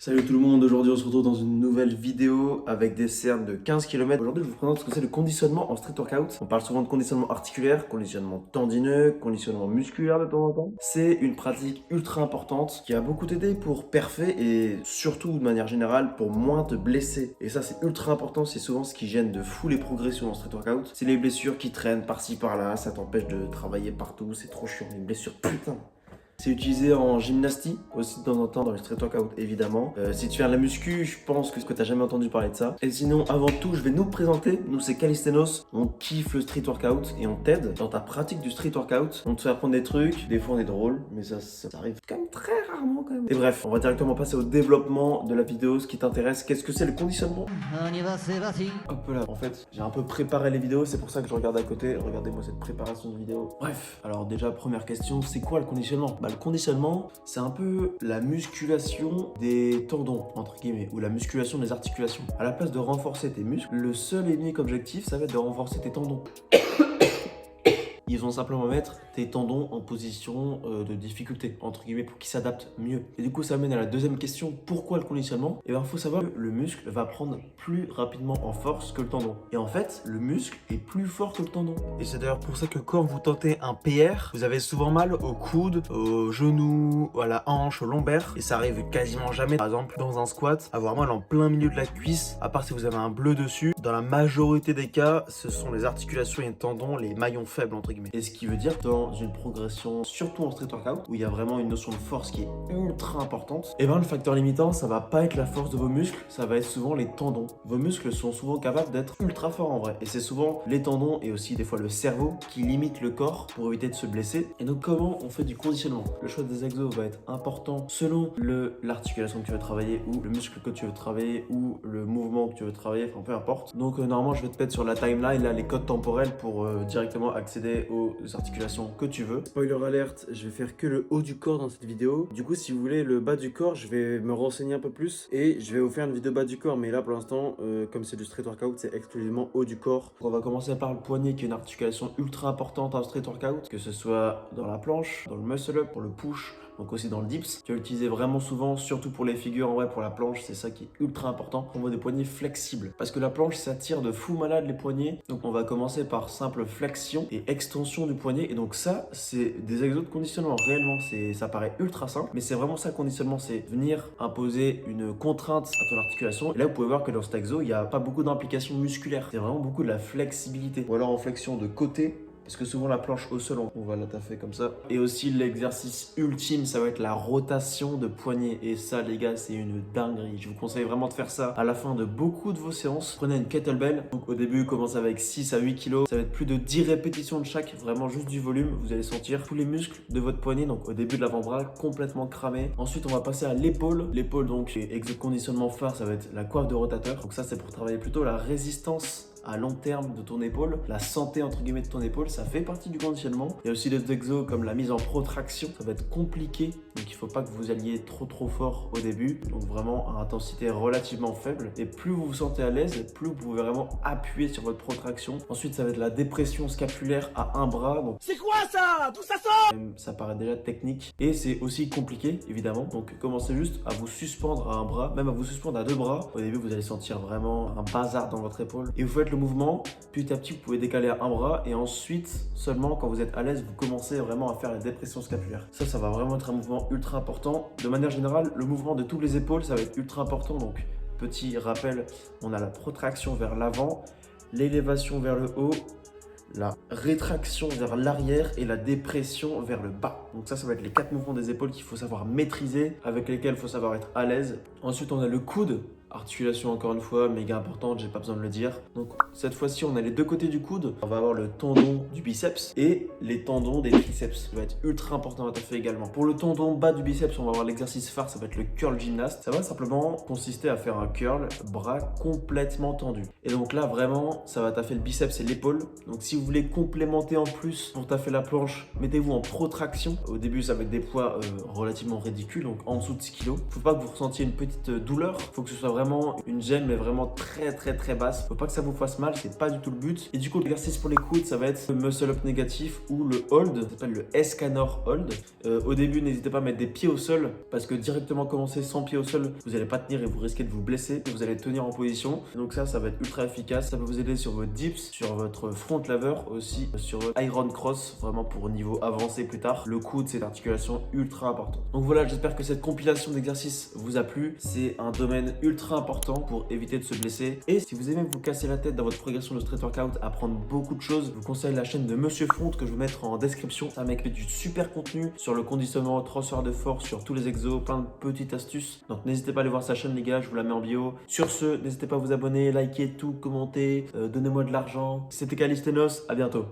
Salut tout le monde, aujourd'hui on se retrouve dans une nouvelle vidéo avec des cernes de 15 km. Aujourd'hui je vous présente ce que c'est le conditionnement en street workout. On parle souvent de conditionnement articulaire, conditionnement tendineux, conditionnement musculaire de temps en temps. C'est une pratique ultra importante qui a beaucoup t'aider pour perfer et surtout de manière générale pour moins te blesser. Et ça c'est ultra important, c'est souvent ce qui gêne de fou les progressions en street workout. C'est les blessures qui traînent par-ci par-là, ça t'empêche de travailler partout, c'est trop chiant, les blessures putain. C'est utilisé en gymnastique, aussi de temps en temps dans le street workout évidemment. Si tu fais de la muscu, je pense que t'as jamais entendu parler de ça. Et sinon, avant tout, je vais nous présenter. Nous, c'est Calisthenos. On kiffe le street workout et on t'aide dans ta pratique du street workout. On te fait apprendre des trucs. Des fois, on est drôle, mais ça arrive quand même très rarement quand même. Et bref, on va directement passer au développement de la vidéo. Ce qui t'intéresse, qu'est-ce que c'est le conditionnement? On y va, c'est parti. Hop là, en fait, j'ai un peu préparé les vidéos. C'est pour ça que je regarde à côté. Regardez-moi cette préparation de vidéo. Bref, alors déjà, première question, c'est quoi le conditionnement? Le conditionnement, c'est un peu la musculation des tendons, entre guillemets, ou la musculation des articulations. À la place de renforcer tes muscles, le seul et unique objectif, ça va être de renforcer tes tendons. Ils vont simplement mettre tes tendons en position de difficulté, entre guillemets, pour qu'ils s'adaptent mieux. Et du coup, ça mène à la deuxième question, pourquoi le conditionnement? Et bien, il faut savoir que le muscle va prendre plus rapidement en force que le tendon. Et en fait, le muscle est plus fort que le tendon. Et c'est d'ailleurs pour ça que quand vous tentez un PR, vous avez souvent mal au coude, au genou, à la hanche, au lombaire. Et ça arrive quasiment jamais, par exemple, dans un squat, avoir mal en plein milieu de la cuisse, à part si vous avez un bleu dessus. Dans la majorité des cas, ce sont les articulations et les tendons, les maillons faibles, entre guillemets. Et ce qui veut dire que dans une progression, surtout en street workout, où il y a vraiment une notion de force qui est ultra importante, et bien le facteur limitant, ça va pas être la force de vos muscles, ça va être souvent les tendons. Vos muscles sont souvent capables d'être ultra forts en vrai. Et c'est souvent les tendons et aussi des fois le cerveau qui limitent le corps pour éviter de se blesser. Et donc comment on fait du conditionnement? Le choix des exos va être important selon l'articulation que tu veux travailler ou le muscle que tu veux travailler ou le mouvement que tu veux travailler, enfin peu importe. Donc normalement je vais te mettre sur la timeline là les codes temporels pour directement accéder aux articulations que tu veux. Spoiler alert, je vais faire que le haut du corps dans cette vidéo. Du coup, si vous voulez le bas du corps, je vais me renseigner un peu plus et je vais vous faire une vidéo bas du corps. Mais là, pour l'instant, comme c'est du street workout, c'est exclusivement haut du corps. On va commencer par le poignet qui est une articulation ultra importante en street workout, que ce soit dans la planche, dans le muscle up, pour le push, donc aussi dans le dips. Tu vas l'utiliser vraiment souvent, surtout pour les figures, en vrai pour la planche, c'est ça qui est ultra important. On voit des poignets flexibles, parce que la planche, ça tire de fou malade les poignets. Donc on va commencer par simple flexion et extension du poignet. Et donc ça, c'est des exos de conditionnement. Réellement, ça paraît ultra simple, mais c'est vraiment ça le conditionnement, c'est venir imposer une contrainte à ton articulation. Et là, vous pouvez voir que dans cet exo, il n'y a pas beaucoup d'implication musculaire. C'est vraiment beaucoup de la flexibilité. Ou alors en flexion de côté. Parce que souvent la planche au sol, on va la taffer comme ça. Et aussi l'exercice ultime, ça va être la rotation de poignet. Et ça les gars, c'est une dinguerie. Je vous conseille vraiment de faire ça à la fin de beaucoup de vos séances. Prenez une kettlebell. Donc au début, commencez avec 6 à 8 kg. Ça va être plus de 10 répétitions de chaque. Vraiment juste du volume. Vous allez sentir tous les muscles de votre poignet. Donc au début de l'avant-bras, complètement cramé. Ensuite, on va passer à l'épaule. L'épaule, donc, exo conditionnement phare, ça va être la coiffe de rotateur. Donc ça, c'est pour travailler plutôt la résistance à long terme de ton épaule, la santé entre guillemets de ton épaule, ça fait partie du conditionnement. Il y a aussi des exos comme la mise en protraction, ça va être compliqué, donc il ne faut pas que vous alliez trop fort au début, donc vraiment à intensité relativement faible. Et plus vous vous sentez à l'aise, plus vous pouvez vraiment appuyer sur votre protraction. Ensuite, ça va être la dépression scapulaire à un bras. Donc C'est quoi ça? D'où ça sort? ça paraît déjà technique et c'est aussi compliqué évidemment. Donc commencez juste à vous suspendre à un bras, même à vous suspendre à deux bras. Au début, vous allez sentir vraiment un bazar dans votre épaule et vous faites le mouvement, petit à petit vous pouvez décaler à un bras et ensuite seulement quand vous êtes à l'aise vous commencez vraiment à faire la dépression scapulaire. Ça va vraiment être un mouvement ultra important. De manière générale, le mouvement de toutes les épaules, ça va être ultra important. Donc petit rappel, on a la protraction vers l'avant, l'élévation vers le haut, la rétraction vers l'arrière et la dépression vers le bas. Donc ça va être les 4 mouvements des épaules qu'il faut savoir maîtriser, avec lesquels il faut savoir être à l'aise. Ensuite, on a le coude. Articulation encore une fois, méga importante, j'ai pas besoin de le dire. Donc cette fois-ci, on a les deux côtés du coude. On va avoir le tendon du biceps et les tendons des triceps. Ça va être ultra important à taffer également. Pour le tendon bas du biceps, on va avoir l'exercice phare, ça va être le curl gymnaste. Ça va simplement consister à faire un curl, bras complètement tendu. Et donc là, vraiment, ça va taffer le biceps et l'épaule. Donc si vous voulez complémenter en plus pour taffer la planche, mettez-vous en protraction. Au début, ça va être des poids relativement ridicules, donc en dessous de 6 kg. Faut pas que vous ressentiez une petite douleur. Faut que ce soit vraiment une gêne, mais vraiment très basse. Faut pas que ça vous fasse mal, c'est pas du tout le but. Et du coup, l'exercice pour les coudes, ça va être le muscle up négatif ou le hold, ça s'appelle le S-Canor hold. Au début, n'hésitez pas à mettre des pieds au sol parce que directement commencer sans pied au sol, vous n'allez pas tenir et vous risquez de vous blesser. Vous allez tenir en position. Donc ça va être ultra efficace. Ça peut vous aider sur vos dips, sur votre front lever aussi, sur votre iron cross, vraiment pour niveau avancé plus tard. Le coude, c'est l'articulation ultra importante. Donc voilà, j'espère que cette compilation d'exercices vous a plu. C'est un domaine ultra important pour éviter de se blesser. Et si vous aimez vous casser la tête dans votre progression de street workout, apprendre beaucoup de choses, je vous conseille la chaîne de Monsieur Front que je vais mettre en description. C'est un mec qui fait du super contenu sur le conditionnement, transfert de force, sur tous les exos, plein de petites astuces. Donc n'hésitez pas à aller voir sa chaîne les gars, je vous la mets en bio. Sur ce, n'hésitez pas à vous abonner, liker tout, commenter, donnez-moi de l'argent. C'était Calisthenos, à bientôt.